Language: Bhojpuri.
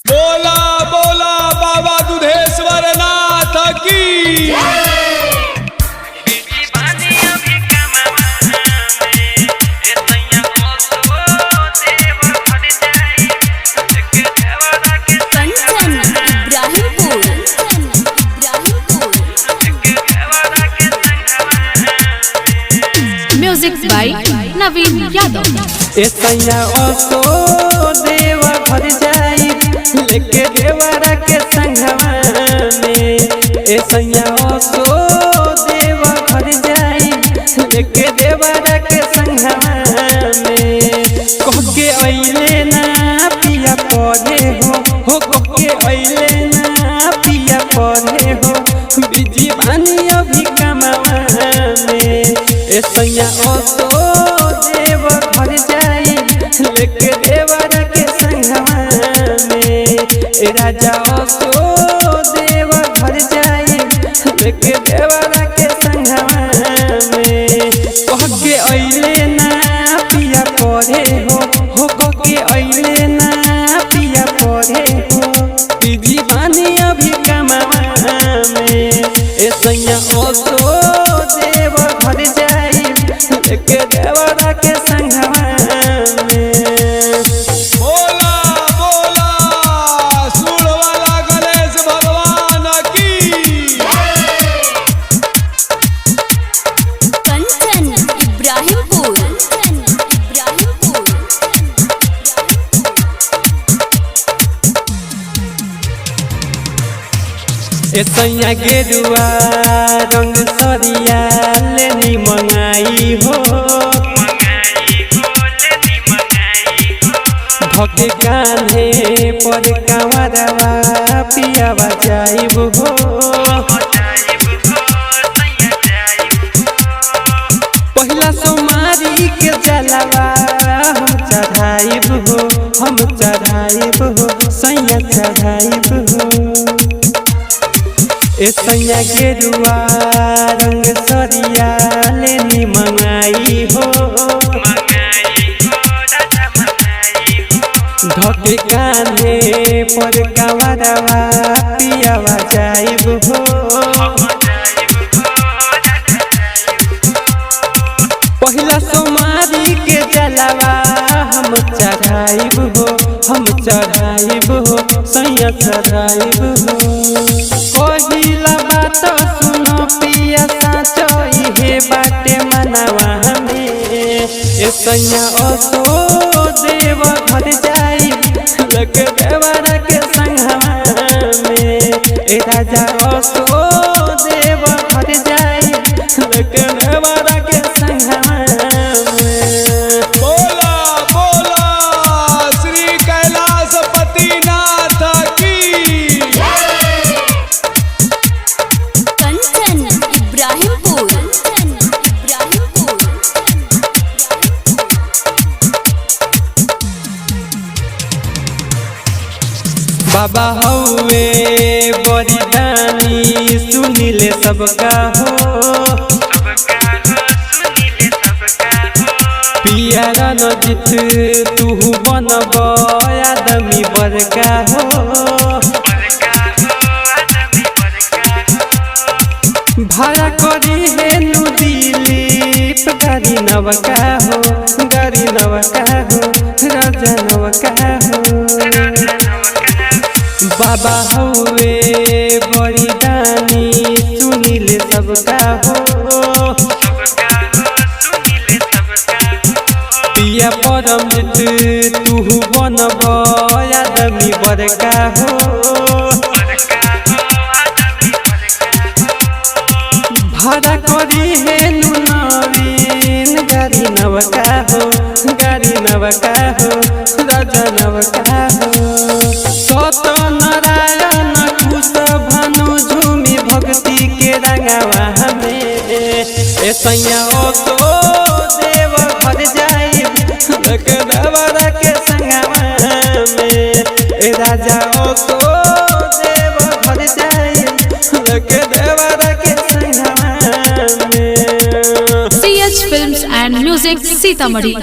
बोला बोला बाबा दुधेश्वर नाथ की। म्यूजिक बाय नवीन यादव। ऐसा ओसो देव घर जाई लेके देवरा के संगवा में। ऐसा ओसो देव घर जाई लेके देवरा के संगवा में। कह के अइले ना पिया पढ़े हो कह के अइले ना पिया पढ़े हो बिजी बानी अभी कमावा में। ऐसा ओसो देव घर जाई लेके देवरा के संगवा में। राजा ओसो देव घर जाई लेके देवरा के संगवा में। कह के अइले ना पिया पढ़े हो कह के अइले ना पिया पढ़े हो बिजी बानी अभी कमावा में। ऐसा ओसो देव घर जाई लेके देवरा के संगवा में। बोला बोला सूढ़ वाला गणेश भगवान की। कंचन इब्राहिमपुर। ऐसा गेरुआ रंग सरिया लेनी मंगाई हो धके कान्हे पर कांवरवा पियावा जाइब हो। पहिला सोमारी के जलवा हम चढ़ाइब हो सैया चढ़ाइब हो। ऐसा गेरुआ रंग सरिया लेनी मंगाई हो धके कान्हे पर कांवरवा पियावा जाइब हो। पहिला सोमारी के जलवा हम चढ़ाइब हो सैया चढ़ाइब हो। पहिला बात सुनो पिया साचो इहे बाटे मनवा हमें। ऐसा ओसो देव घर जाई लेके देवरा के संगवा में। राजा ओसो देव घर जाई लेके देवरा के संगवा में। बोला बोला श्री कैलाशपति नाथ की। कंचन इब्राहिमपुर। बाबा हौवे बड़ी दानी सुनिले सबका हो। पियारा नजित तू बनब आदमी बड़का हो। भाड़ा करी है नु दिलीप गाड़ी नवका हो राजा नवका हो। बाबा हौवे बड़ी दानी सुनिले सबका हो। पिया परमजित तू बनब आदमी बड़का हो। भाड़ा करी है नु नवीन गाड़ी नवका हो राजा नवका हो। सत्यनारायण कुश भानु झूमी भक्ति के रंगवा हमें। ऐसा ओसो देव घर जाई लेके देवरा के संगवा में। राजा ओसो देव घर जाई लेके देवरा के संगवा में। CH Films and Music Sitamarhi.